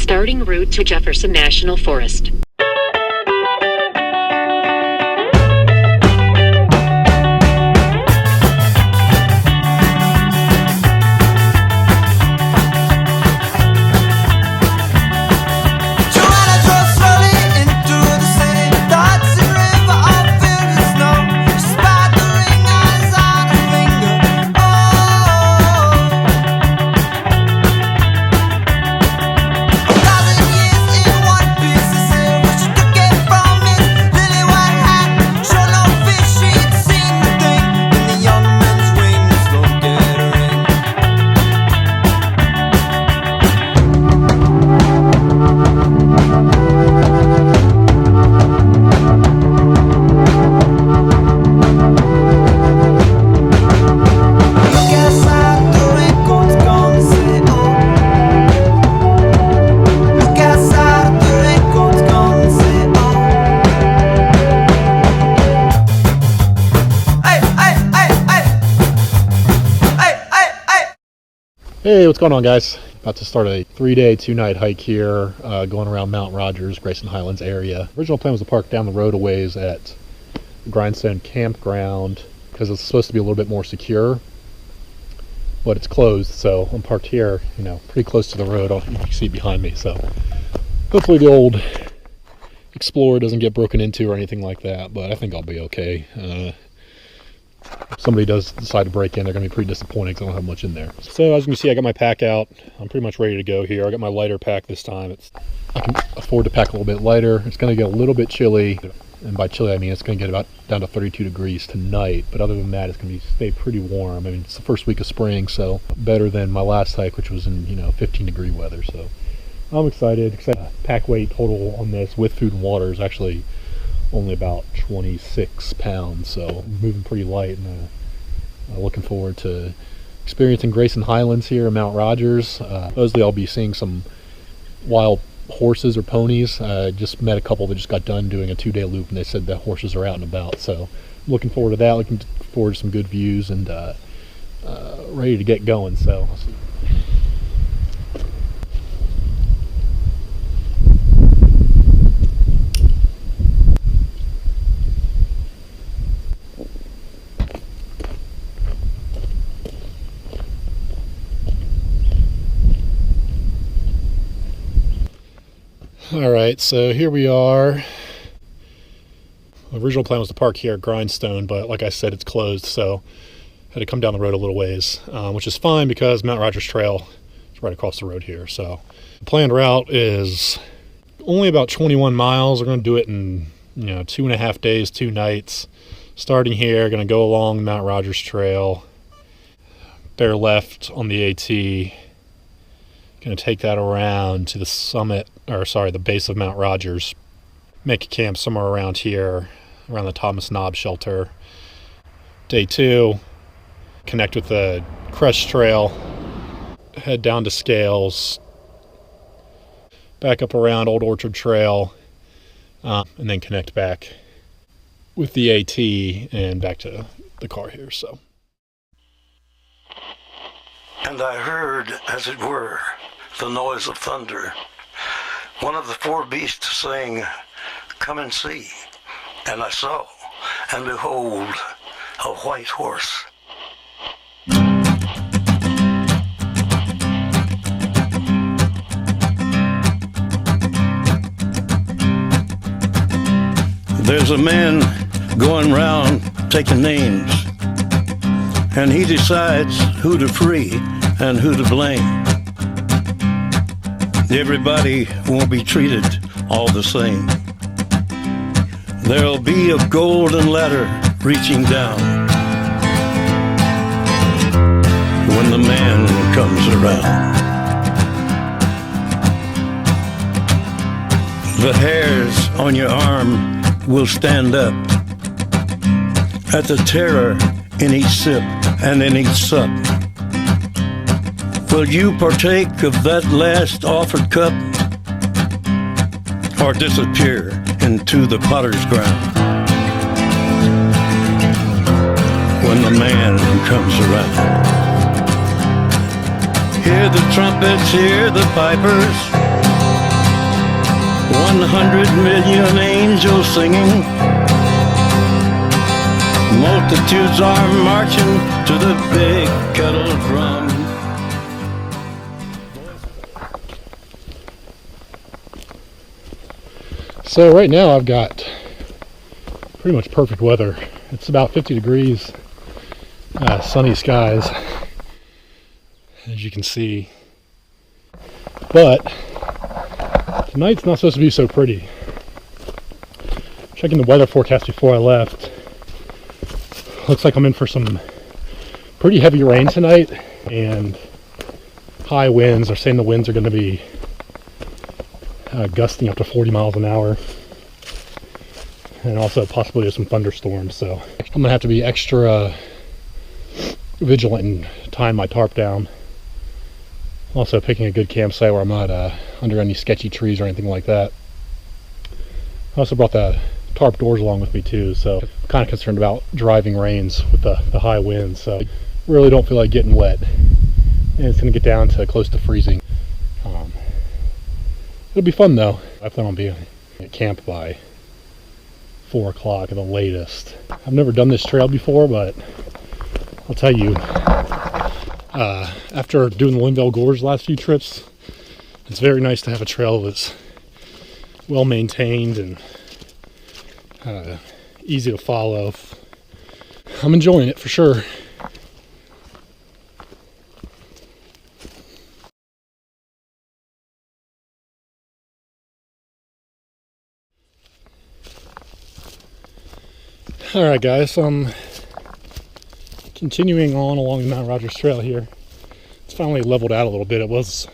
Starting route to Jefferson National Forest. Hey, what's going on, guys? About to start a 3-day, 2-night hike here, going around Mount Rogers, Grayson Highlands area. Original plan was to park down the road a ways at the Grindstone campground because it's supposed to be a little bit more secure, but it's closed, so I'm parked here, pretty close to the road. You can see it behind me, so hopefully the old Explorer doesn't get broken into or anything like that, but I think I'll be okay. If somebody does decide to break in, they're going to be pretty disappointed because I don't have much in there. So as you can see, I got my pack out. I'm pretty much ready to go here. I got my lighter pack this time. I can afford to pack a little bit lighter. It's going to get a little bit chilly, and by chilly I mean it's going to get about down to 32 degrees tonight, but other than that it's going to stay pretty warm. I mean, it's the first week of spring, so better than my last hike, which was in 15-degree weather. So I'm excited. Pack weight total on this with food and water is actually only about 26 pounds, so moving pretty light, and looking forward to experiencing Grayson Highlands here in Mount Rogers. Supposedly I'll be seeing some wild horses or ponies. Just met a couple that just got done doing a 2-day loop, and they said the horses are out and about, so I'm looking forward to that, looking forward to some good views, and ready to get going. So Alright, so here we are. The original plan was to park here at Grindstone, but like I said, it's closed, so I had to come down the road a little ways, which is fine because Mount Rogers Trail is right across the road here. So the planned route is only about 21 miles. We're going to do it in 2.5 days, 2 nights. Starting here, going to go along Mount Rogers Trail, bear left on the AT. Going to take that around to the the base of Mount Rogers, make a camp somewhere around here, around the Thomas Knob shelter. Day 2, connect with the Crest Trail, head down to Scales, back up around Old Orchard Trail, and then connect back with the AT and back to the car here. So. And I heard, as it were, the noise of thunder. One of the 4 beasts saying, "Come and see." And I saw, and behold, a white horse. There's a man going round taking names, and he decides who to free and who to blame. Everybody won't be treated all the same. There'll be a golden ladder reaching down when the man comes around. The hairs on your arm will stand up at the terror in each sip and in each sup. Will you partake of that last offered cup, or disappear into the potter's ground when the man comes around? Hear the trumpets, hear the pipers, 100 million angels singing. Multitudes are marching to the big kettle drum. So right now I've got pretty much perfect weather. It's about 50 degrees, sunny skies, as you can see. But tonight's not supposed to be so pretty. Checking the weather forecast before I left, looks like I'm in for some pretty heavy rain tonight, and high winds. They're saying the winds are going to be gusting up to 40 miles an hour, and also possibly some thunderstorms. So I'm going to have to be extra vigilant and tying my tarp down. Also picking a good campsite where I'm not under any sketchy trees or anything like that. I also brought the tarp doors along with me too, so I'm kind of concerned about driving rains with the high winds. So really don't feel like getting wet, and it's going to get down to close to freezing. It'll be fun though. I plan on being at camp by 4 o'clock at the latest. I've never done this trail before, but I'll tell you, after doing the Linville Gorge the last few trips, it's very nice to have a trail that's well maintained and easy to follow. I'm enjoying it for sure. Alright guys, I'm continuing on along the Mount Rogers Trail here. It's finally leveled out a little bit. It was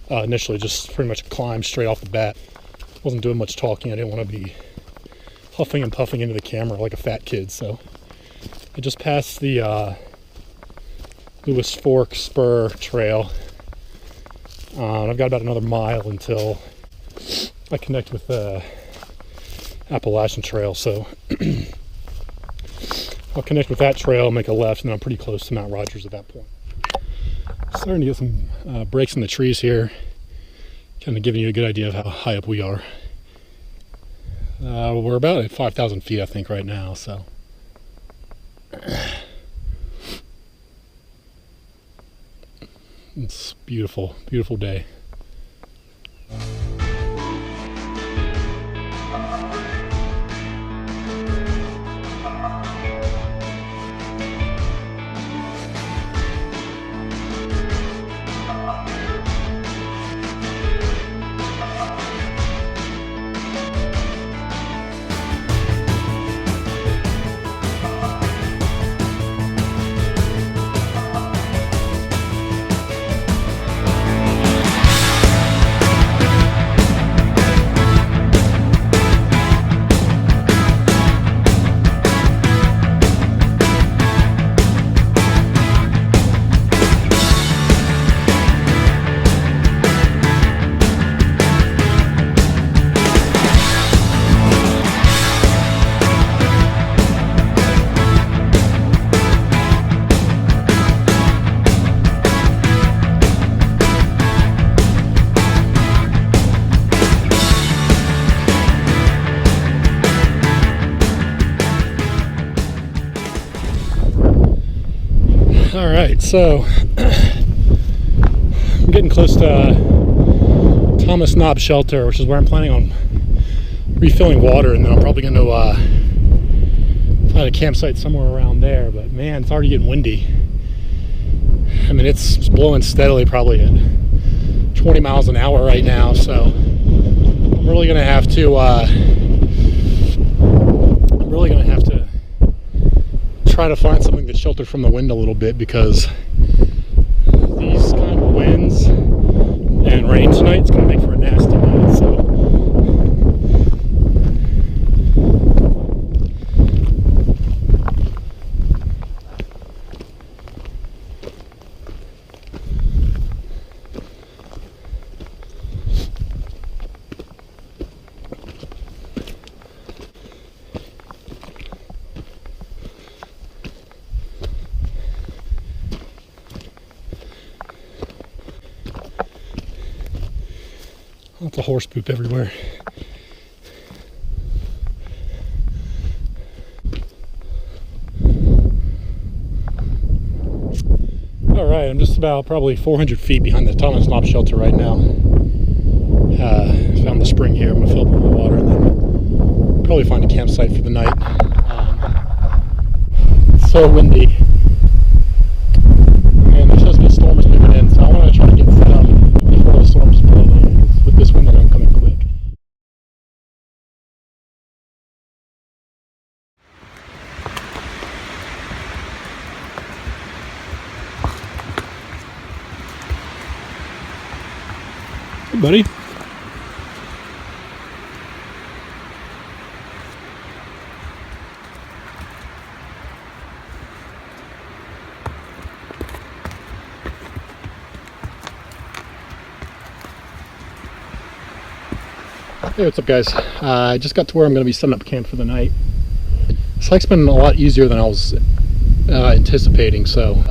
initially just pretty much a climb straight off the bat. Wasn't doing much talking. I didn't want to be huffing and puffing into the camera like a fat kid, so I just passed the Lewis Fork Spur Trail. I've got about another mile until I connect with the Appalachian Trail, so I'll connect with that trail, make a left, and then I'm pretty close to Mount Rogers at that point. Starting to get some breaks in the trees here, kind of giving you a good idea of how high up we are. We're about at 5,000 feet, I think, right now, so. It's beautiful, beautiful day. Alright, so I'm getting close to Thomas Knob Shelter, which is where I'm planning on refilling water, and then I'm probably going to find a campsite somewhere around there. But man, it's already getting windy. I mean, it's blowing steadily, probably at 20 miles an hour right now, so I'm really going to have to try to find something that's sheltered from the wind a little bit, because these kind of winds and rain tonight is going to make for a nasty night. So Lots of horse poop everywhere. Alright, I'm just about probably 400 feet behind the Thomas Knob shelter right now. Found the spring here. I'm going to fill up with water and then probably find a campsite for the night. It's so windy. And there's supposed to be a storm is moving in, so I want to try to get set up before the storm's blowing. With this wind, I'm coming quick. Hey, buddy. Hey, what's up, guys? I just got to where I'm going to be setting up camp for the night. This hike's been a lot easier than I was anticipating, so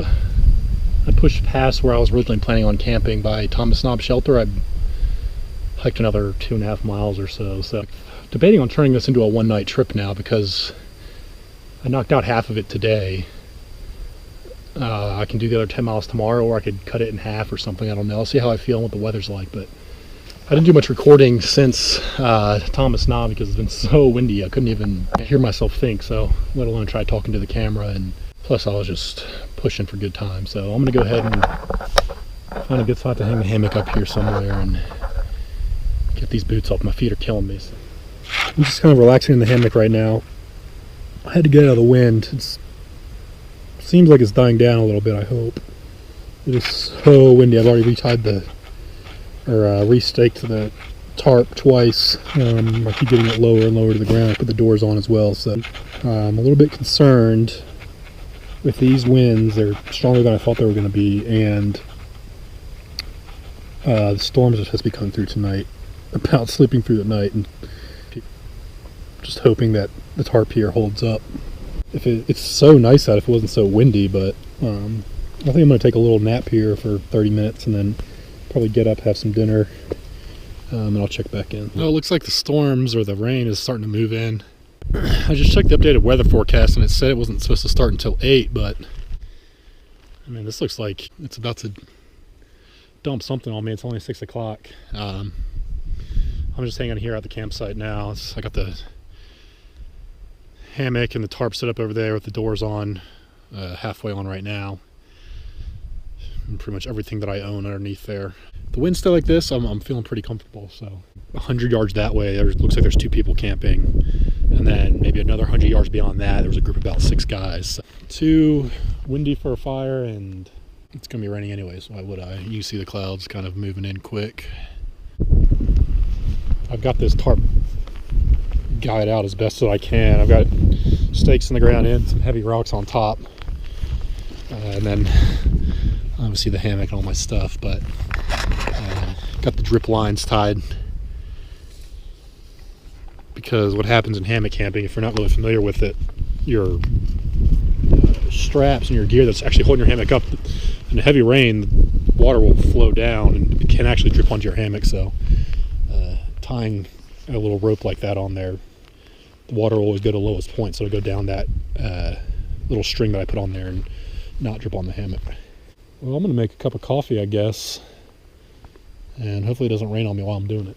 I pushed past where I was originally planning on camping by Thomas Knob Shelter. I hiked another 2.5 miles or so. So debating on turning this into a one-night trip now because I knocked out half of it today. I can do the other 10 miles tomorrow, or I could cut it in half or something. I don't know. I'll see how I feel and what the weather's like, but I didn't do much recording since Thomas Knob because it's been so windy. I couldn't even hear myself think, so let alone try talking to the camera. And plus I was just pushing for good time. So I'm going to go ahead and find a good spot to hang the hammock up here somewhere and get these boots off. My feet are killing me. So I'm just kind of relaxing in the hammock right now. I had to get out of the wind. It seems like it's dying down a little bit, I hope. It is so windy. I've already retied restaked the tarp twice. I keep getting it lower and lower to the ground. I put the doors on as well, so I'm a little bit concerned with these winds. They're stronger than I thought they were going to be, and the storms are supposed to be coming through tonight. About sleeping through the night and just hoping that the tarp here holds up. It's so nice out if it wasn't so windy, but I think I'm going to take a little nap here for 30 minutes and then probably get up, have some dinner, and I'll check back in. Oh, it looks like the storms or the rain is starting to move in. I just checked the updated weather forecast and it said it wasn't supposed to start until 8, but I mean, this looks like it's about to dump something on me. It's only 6 o'clock. I'm just hanging here at the campsite now. I got the hammock and the tarp set up over there with the doors on, halfway on right now. And pretty much everything that I own underneath there. The wind's still like this, I'm feeling pretty comfortable. So 100 yards that way, there looks like there's 2 people camping. And then maybe another 100 yards beyond that, there was a group of about 6 guys. So, too windy for a fire, and it's gonna be raining anyway, so why would I? You see the clouds kind of moving in quick. I've got this tarp guyed out as best as I can. I've got stakes in the ground and some heavy rocks on top. And then obviously the hammock and all my stuff, but got the drip lines tied, because what happens in hammock camping, if you're not really familiar with it, your straps and your gear that's actually holding your hammock up, in a heavy rain, the water will flow down and it can actually drip onto your hammock. So tying a little rope like that on there, the water will always go to the lowest point, so it'll go down that little string that I put on there and not drip on the hammock. Well, I'm going to make a cup of coffee, I guess, and hopefully it doesn't rain on me while I'm doing it.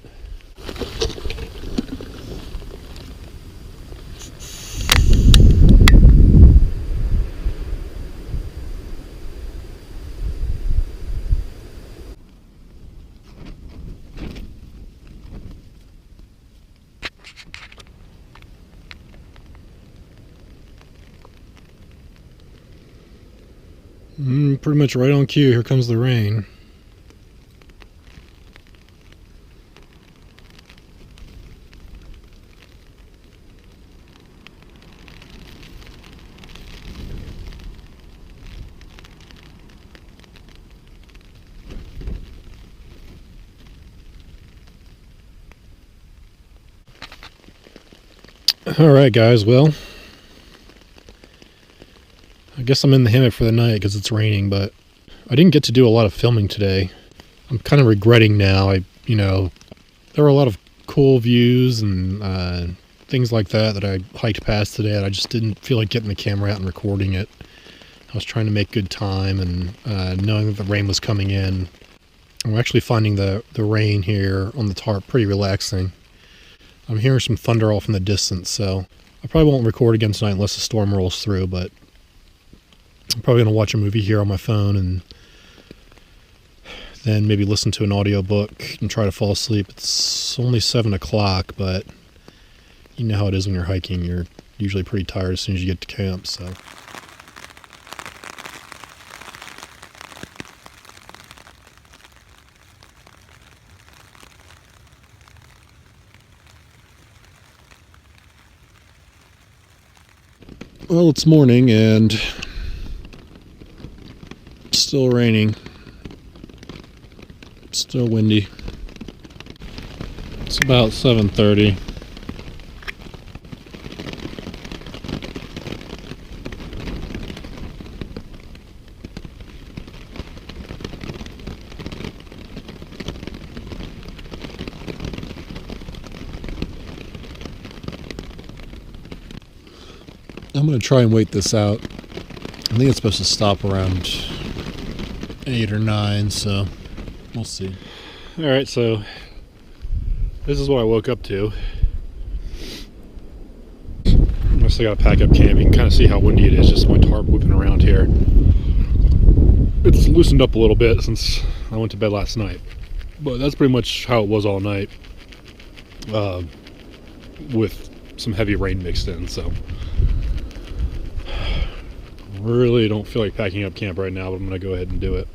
Pretty much right on cue, here comes the rain. Alright guys, well, I guess I'm in the hammock for the night because it's raining, but I didn't get to do a lot of filming today. I'm kind of regretting now. I There were a lot of cool views and things like that I hiked past today that I just didn't feel like getting the camera out and recording it. I was trying to make good time, and knowing that the rain was coming in. I'm actually finding the rain here on the tarp pretty relaxing. I'm hearing some thunder off in the distance, so I probably won't record again tonight unless the storm rolls through, but I'm probably going to watch a movie here on my phone and then maybe listen to an audiobook and try to fall asleep. It's only 7 o'clock, but you know how it is when you're hiking. You're usually pretty tired as soon as you get to camp, so... Well, it's morning and it's still raining. It's still windy. It's about 7:30. I'm going to try and wait this out. I think it's supposed to stop around 8 or 9, so we'll see. Alright, so this is what I woke up to. I still got to pack up camp. You can kind of see how windy it is, just my tarp whipping around here. It's loosened up a little bit since I went to bed last night. But that's pretty much how it was all night. With some heavy rain mixed in, so... really don't feel like packing up camp right now, but I'm going to go ahead and do it.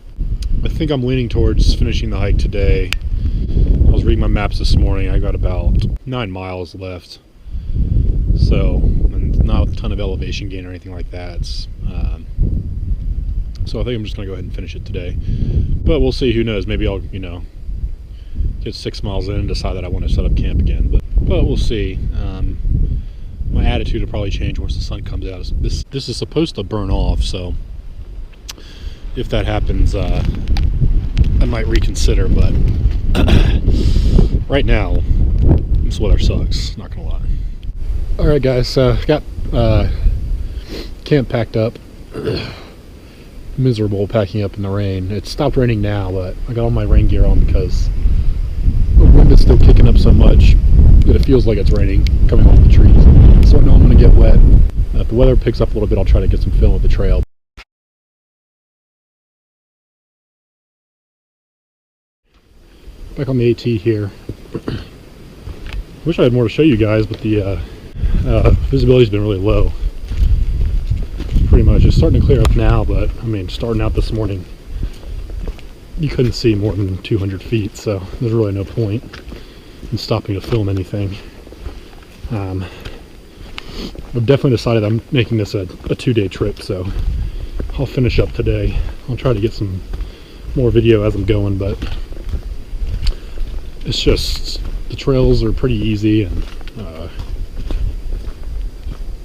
I think I'm leaning towards finishing the hike today. I was reading my maps this morning. I got about 9 miles left. So, and not a ton of elevation gain or anything like that. So I think I'm just going to go ahead and finish it today. But we'll see, who knows. Maybe I'll, get 6 miles in and decide that I want to set up camp again. But we'll see. My attitude will probably change once the sun comes out. This is supposed to burn off, so if that happens, I might reconsider, but right now, this weather sucks, not gonna lie. Alright guys, got camp packed up. Miserable packing up in the rain. It stopped raining now, but I got all my rain gear on because the wind is still kicking up so much that it feels like it's raining coming off the trees. So I know I'm going to get wet. If the weather picks up a little bit, I'll try to get some film of the trail. Back on the AT here. Wish I had more to show you guys, but the visibility's been really low. Pretty much. It's starting to clear up now, but I mean, starting out this morning, you couldn't see more than 200 feet, so there's really no point in stopping to film anything. I've definitely decided I'm making this a 2-day trip, so I'll finish up today. I'll try to get some more video as I'm going, but it's just the trails are pretty easy, and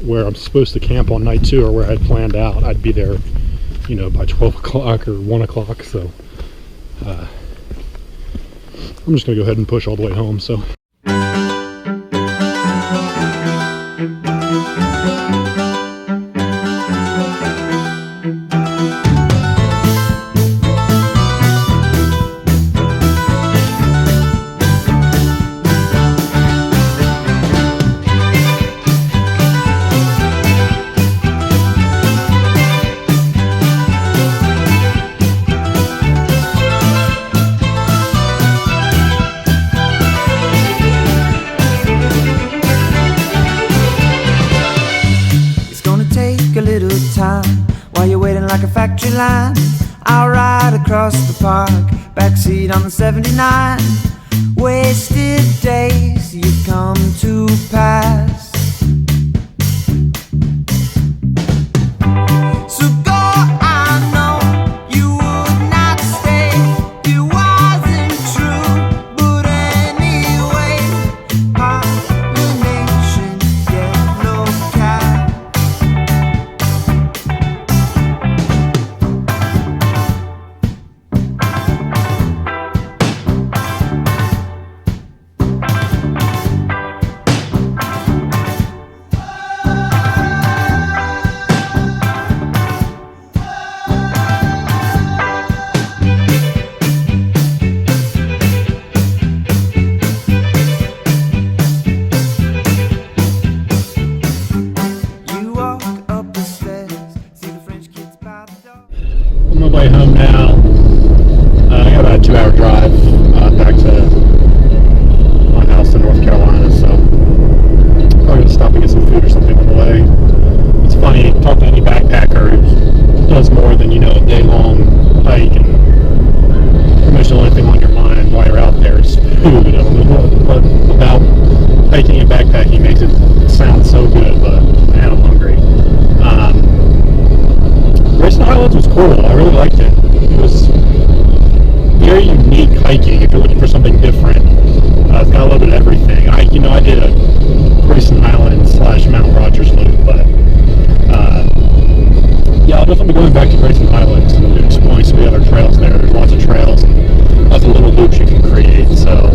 where I'm supposed to camp on night 2 or where I had planned out, I'd be there, by 12 o'clock or 1 o'clock, so I'm just going to go ahead and push all the way home, so. While you're waiting like a factory line, I'll ride across the park, backseat on the 79. Wasted days you've come to pass. So go, I know you would not stay. It wasn't true, but anyway, pollination, yellow cat. But about hiking and backpacking makes it sound so good, but man, I'm hungry. Grayson Highlands was cool. I really liked it. It was very unique hiking if you're looking for something different. It's got a little bit of everything. I did a Grayson Highlands / Mount Rogers loop, but yeah, I'll definitely be going back to Grayson Highlands and exploring some of the other trails there. There's lots of trails and lots of little loops you can create. So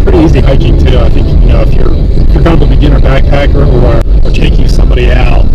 pretty easy hiking too. I think if you're kind of a beginner backpacker or taking somebody out,